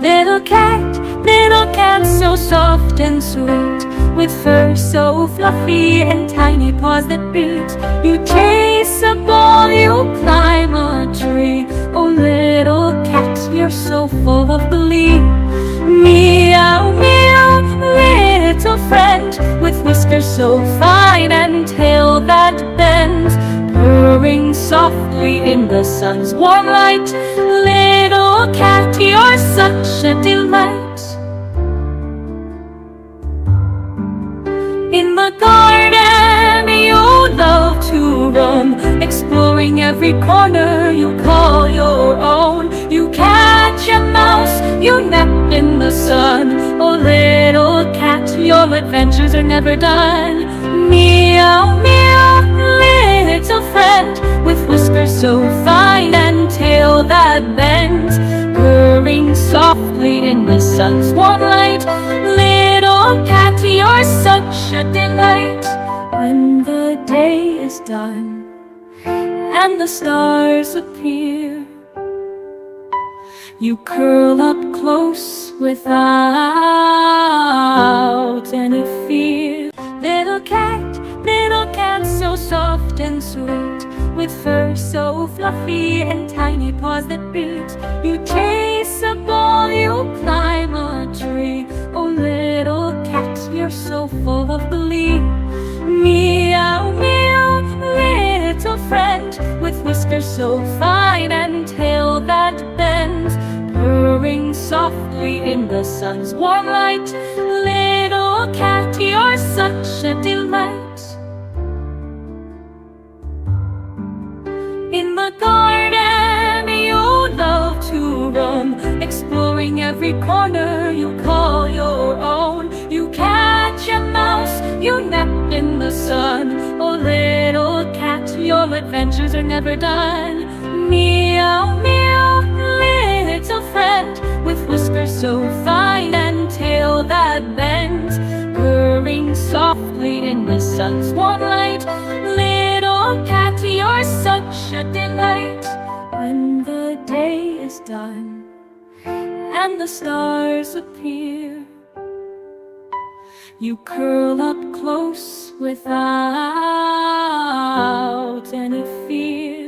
little cat, so soft and sweet, with fur so fluffy and tiny paws that beat. You chase a ball, you climb a tree. Oh, little cat, you're so full of glee. Meow, meow, little friend, with whiskers so fine and tail that bends, purring softly in the sun's warm light. Little cat, you're such a delight. In the garden you love to roam, exploring every corner you call your own. You catch a mouse, you nap in the sun. Oh, little cat, your adventures are never done. Meow, meow, little friend, with whiskers so fine and tail that bends, purring softly in the sun's warm light. Little cat, you're such a delight. When the day is done and the stars appear, you curl up close without any fear. Little cat, so soft and sweet, with fur so fluffy and tiny paws that beat. You chase a ball, you climb a tree. Oh, little cat, you're so full of glee. Meow, meow, little friend, with whiskers so fine and tail that bends, purring softly in the sun's warm light. Little cat, you're such a delight. In the garden you love to roam, exploring every corner you call your own. You catch a mouse, you nap in the sun. Oh, little cat, your adventures are never done. Meow, meow, little friend, with whiskers so fine and tail that bends, purring softly in the sun's warm light. Little cat, you're such a delight. When the day is done and the stars appear, you curl up close without any fear.